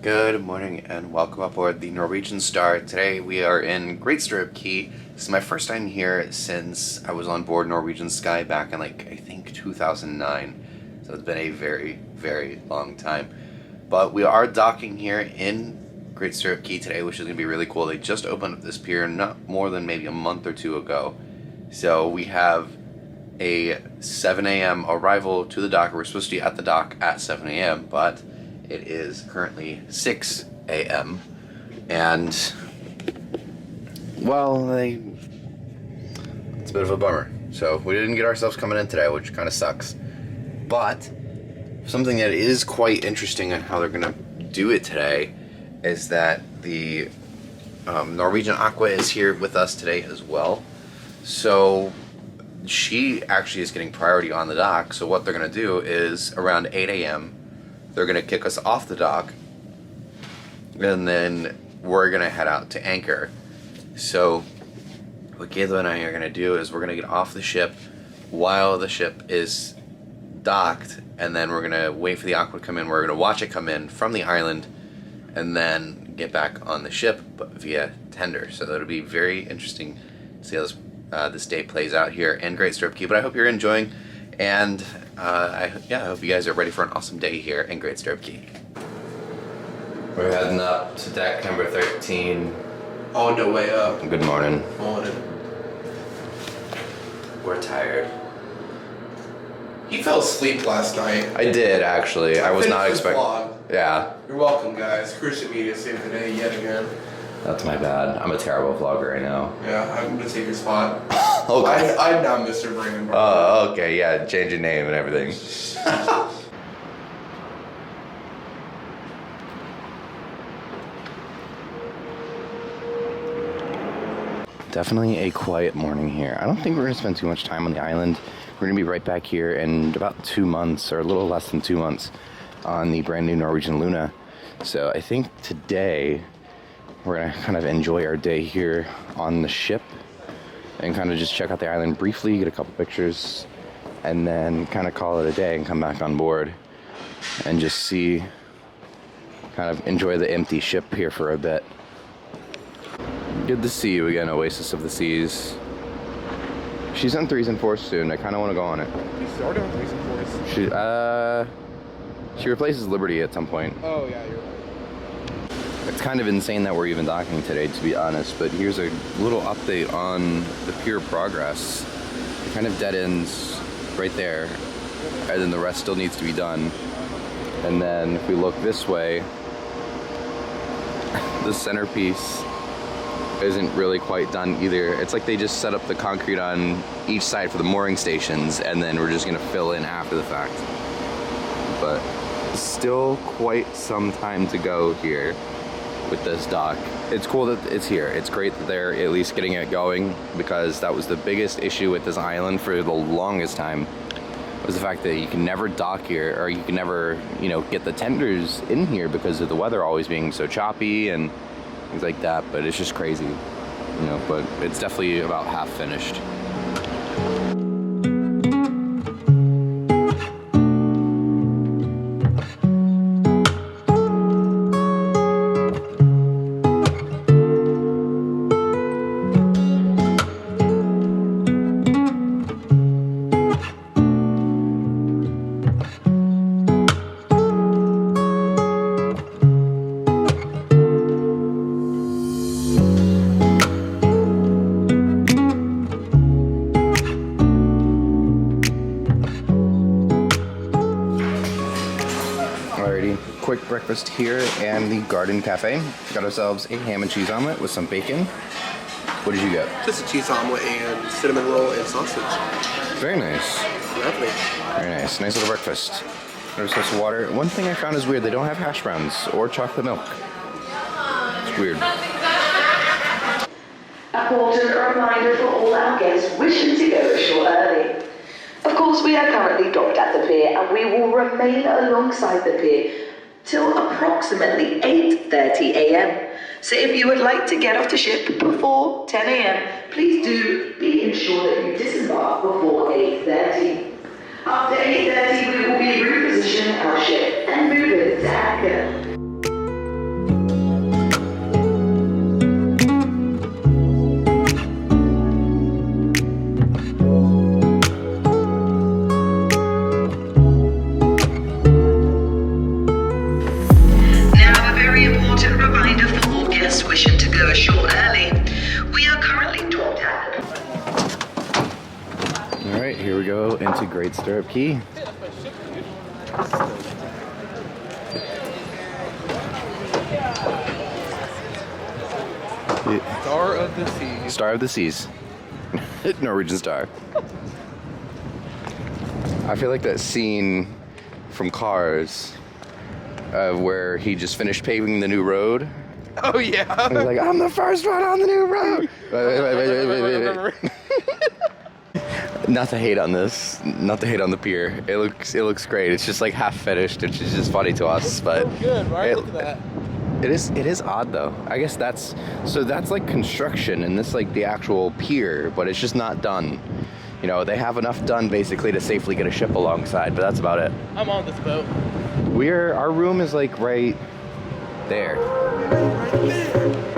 Good morning and welcome aboard the Norwegian Star. Today we are in Great Stirrup Cay. This is my first time here since I was on board Norwegian Sky back in I think 2009. So it's been a very, very long time. But we are docking here in Great Stirrup Cay today, which is going to be really cool. They just opened up this pier not more than maybe a month or two ago. So we have a 7 a.m. arrival to the dock. We're supposed to be at the dock at 7 a.m. but it is currently 6 a.m. and, well, it's a bit of a bummer. So we didn't get ourselves coming in today, which kind of sucks. But something that is quite interesting on how they're going to do it today is that the Norwegian Aqua is here with us today as well. So she actually is getting priority on the dock. So what they're going to do is around 8 a.m., they're going to kick us off the dock, and then we're going to head out to anchor. So what Kayla and I are going to do is we're going to get off the ship while the ship is docked, and then we're going to wait for the Aqua to come in. We're going to watch it come in from the island and then get back on the ship, but via tender. So it'll be very interesting to see how this day plays out here in Great Stirrup Cay. But I hope you're enjoying, and I hope you guys are ready for an awesome day here in Great Stirrup Cay. We're heading up to deck number 13. On the way up. Good morning. Morning. We're tired. He fell asleep last night. I did, actually. I was not expecting. Yeah. You're welcome, guys. Christian Media saved the day yet again. That's my bad. I'm a terrible vlogger right now. Yeah, I'm gonna take your spot. Okay. I'm now Mr. Brandon. Oh, okay, yeah, change your name and everything. Definitely a quiet morning here. I don't think we're gonna spend too much time on the island. We're gonna be right back here in about 2 months, or a little less than 2 months, on the brand new Norwegian Luna. So I think today we're gonna kind of enjoy our day here on the ship and kind of just check out the island briefly, get a couple pictures, and then kind of call it a day and come back on board and just see, kind of enjoy the empty ship here for a bit. Good to see you again, Oasis of the Seas. She's on 3s and 4s soon. I kind of want to go on it. She's already on 3s and 4s. She replaces Liberty at some point. Oh, yeah, you're right. It's kind of insane that we're even docking today, to be honest, but here's a little update on the pier progress. It kind of dead ends right there, and then the rest still needs to be done. And then if we look this way, the centerpiece isn't really quite done either. It's like they just set up the concrete on each side for the mooring stations, and then we're just gonna fill in after the fact. But still quite some time to go here with this dock. It's cool that it's here. It's great that they're at least getting it going, because that was the biggest issue with this island for the longest time, was the fact that you can never dock here, or you can never, get the tenders in here because of the weather always being so choppy and things like that. But it's just crazy, but it's definitely about half finished. Quick breakfast here and the Garden Cafe. Got ourselves a ham and cheese omelet with some bacon. What did you get? Just a cheese omelet and cinnamon roll and sausage. Very nice. Lovely. Very nice. Nice little breakfast. Got ourselves some water. One thing I found is weird. They don't have hash browns or chocolate milk. It's weird. Important reminder for all our guests wishing to go ashore early. Of course, we are currently docked at the pier, and we will remain alongside the pier till approximately 8:30 a.m. So if you would like to get off the ship before 10 a.m., please do be ensured that you disembark before 8:30. After 8:30, we will be repositioning our ship and moving to anchor. guests wishing to go ashore early. We are currently docked at the... All right, here we go into Great Stirrup Cay. Star of the Seas. Star of the Seas. Norwegian Star. I feel like that scene from Cars where he just finished paving the new road. Oh yeah. He's like, I'm the first one on the new road. Wait. Not to hate on this, not to hate on the pier. It looks great. It's just like half finished, which is just funny to us. But So good, right? Look at that. It is odd though. I guess that's like construction, and this like the actual pier, but it's just not done. You know, they have enough done basically to safely get a ship alongside, but that's about it. I'm on this boat. Our room is like right there. Right there.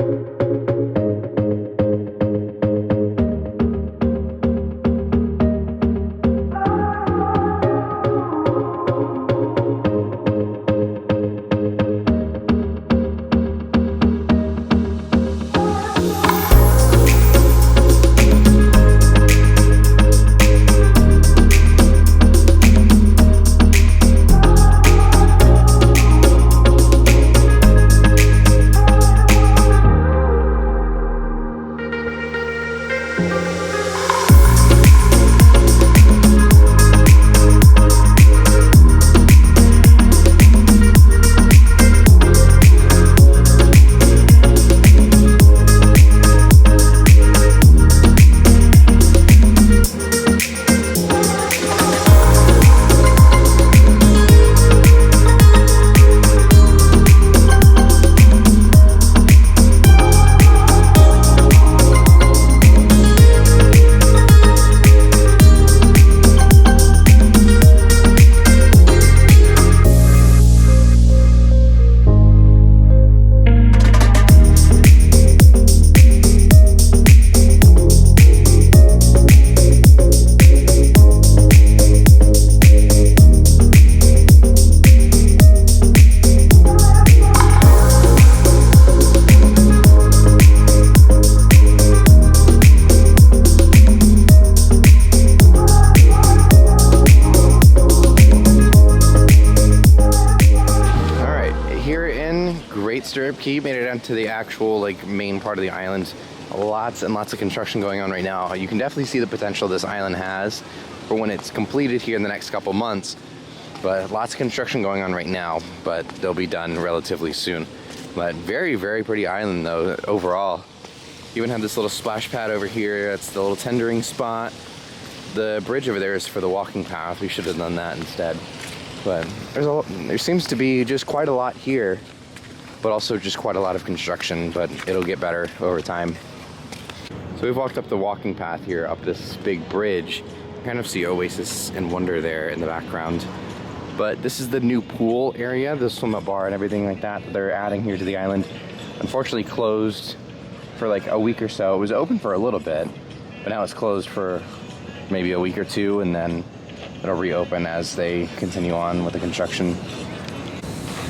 Great Stirrup Cay, made it onto the actual like main part of the island. Lots and lots of construction going on right now. You can definitely see the potential this island has for when it's completed here in the next couple months. But lots of construction going on right now, but they'll be done relatively soon. But very, very pretty island though, overall. You even have this little splash pad over here. That's the little tendering spot. The bridge over there is for the walking path. We should have done that instead. But there seems to be just quite a lot here, but also just quite a lot of construction, but it'll get better over time. So we've walked up the walking path here, up this big bridge. You kind of see Oasis and Wonder there in the background. But this is the new pool area, the swim-up bar and everything like that that they're adding here to the island. Unfortunately closed for like a week or so. It was open for a little bit, but now it's closed for maybe a week or two, and then it'll reopen as they continue on with the construction.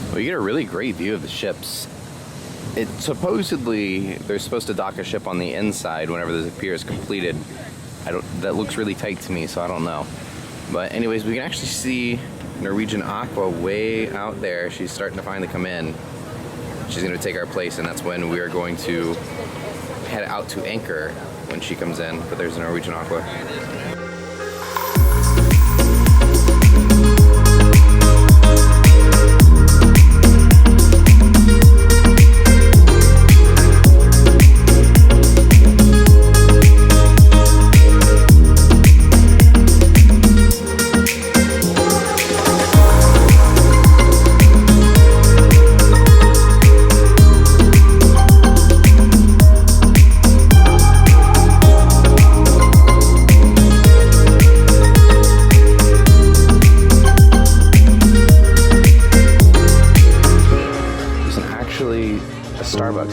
Well, you get a really great view of the ships. It supposedly, they're supposed to dock a ship on the inside whenever the pier is completed. That looks really tight to me, so I don't know. But anyways, we can actually see Norwegian Aqua way out there. She's starting to finally come in. She's gonna take our place, and that's when we are going to head out to anchor when she comes in. But there's Norwegian Aqua.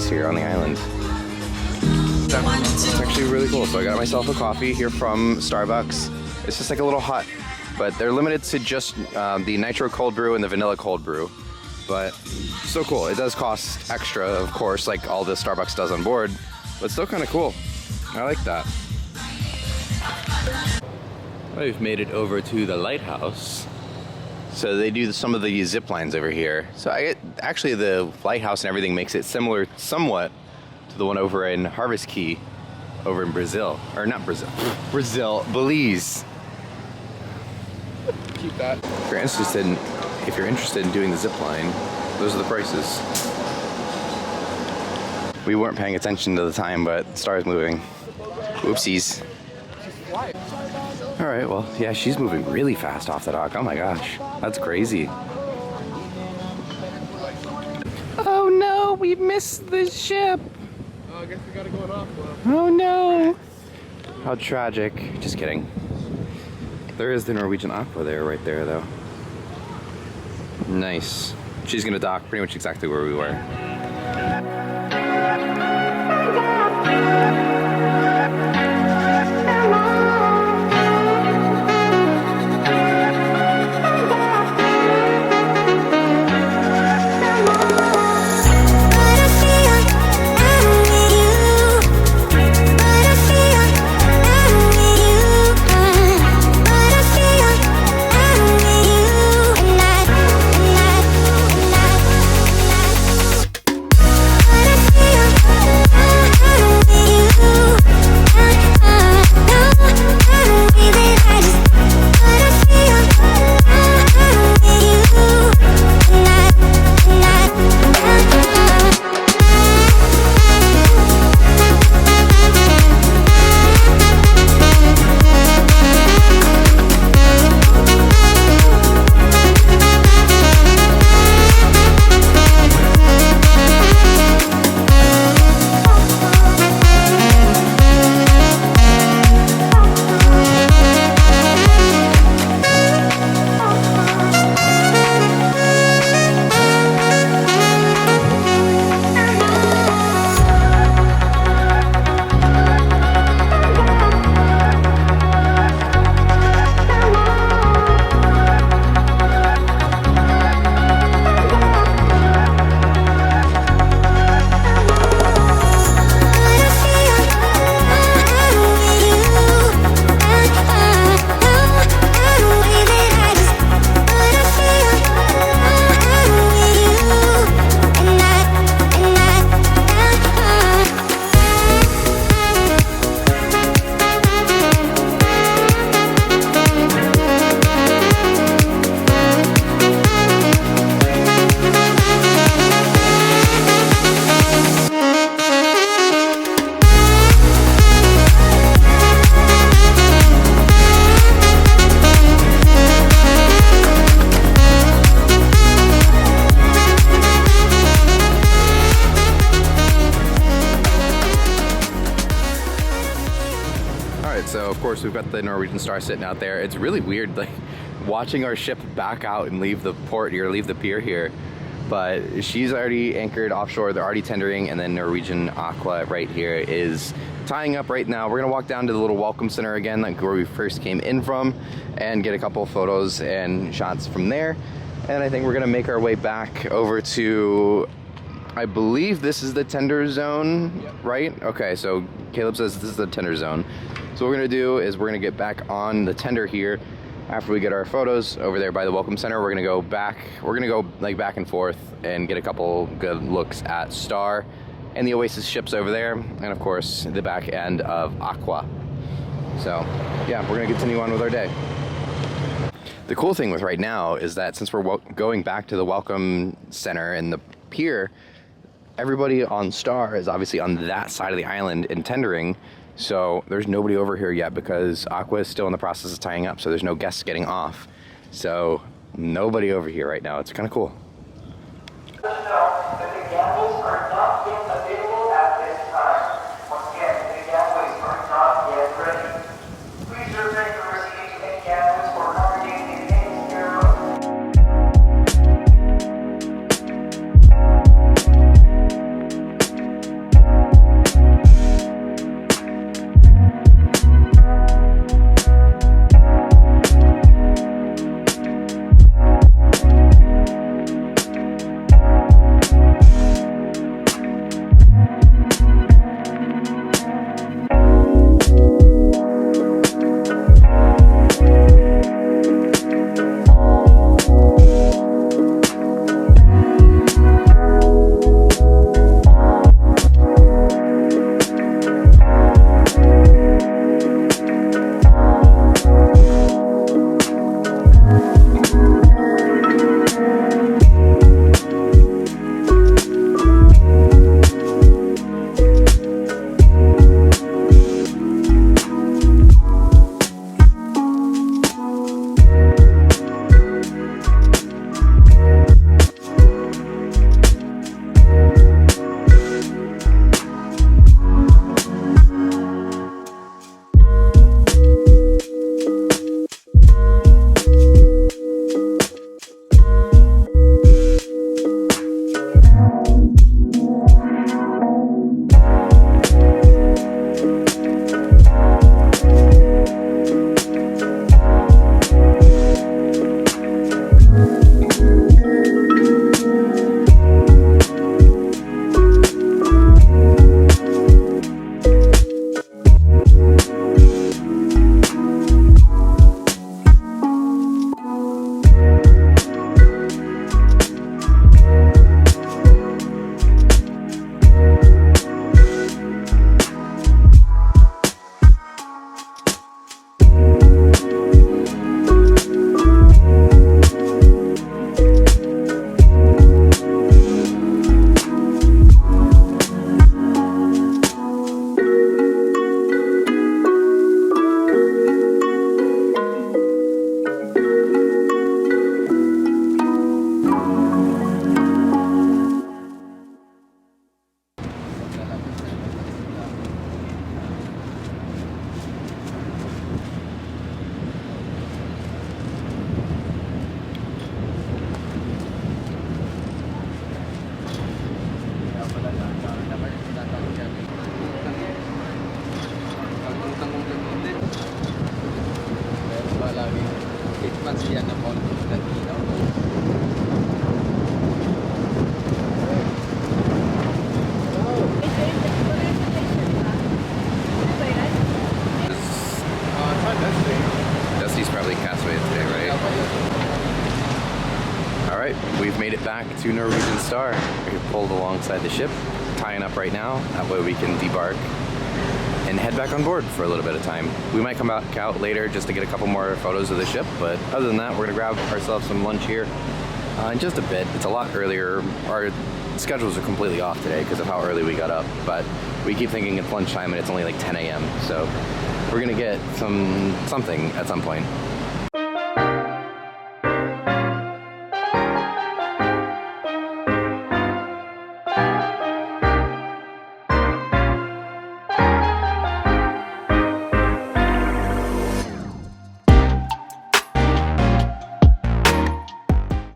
Here on the island. It's actually really cool. So I got myself a coffee here from Starbucks. It's just like a little hut, but they're limited to just the nitro cold brew and the vanilla cold brew. but still cool. It does cost extra, of course, like all the Starbucks does on board, but still kind of cool. I like that. We've made it over to the lighthouse. So they do some of the zip lines over here. So actually the lighthouse and everything makes it similar somewhat to the one over in Harvest Key over in Brazil. Or not Brazil, Belize. Keep that. If you're interested in doing the zip line, those are the prices. We weren't paying attention to the time, but the Star's moving. Oopsies. All right, well, yeah, she's moving really fast off the dock. Oh my gosh, that's crazy. Oh no, we missed the ship. I guess we gotta go off. Oh no. How tragic. Just kidding. There is the Norwegian Aqua there, right there, though. Nice. She's gonna dock pretty much exactly where we were. So of course we've got the Norwegian Star sitting out there. It's really weird, like watching our ship back out and leave the port here, leave the pier here. But she's already anchored offshore, they're already tendering, and then Norwegian Aqua right here is tying up right now. We're gonna walk down to the little welcome center again, like where we first came in from, and get a couple of photos and shots from there. And I think we're gonna make our way back over to, I believe this is the tender zone, yep. Right? Okay, so Caleb says this is the tender zone. So what we're gonna do is we're gonna get back on the tender here after we get our photos over there by the welcome center. We're gonna go back, like back and forth and get a couple good looks at Star and the Oasis ships over there, and of course the back end of Aqua. So yeah, we're gonna continue on with our day. The cool thing with right now is that since we're going back to the welcome center and the pier, everybody on Star is obviously on that side of the island and tendering. So there's nobody over here yet because Aqua is still in the process of tying up, so there's no guests getting off. So nobody over here right now. It's kind of cool. to Norwegian Star. We're pulled alongside the ship, tying up right now. That way we can debark and head back on board for a little bit of time. We might come back out later just to get a couple more photos of the ship, but other than that, we're gonna grab ourselves some lunch here in just a bit. It's a lot earlier. Our schedules are completely off today because of how early we got up, but we keep thinking it's lunchtime and it's only like 10 a.m. So we're gonna get something at some point.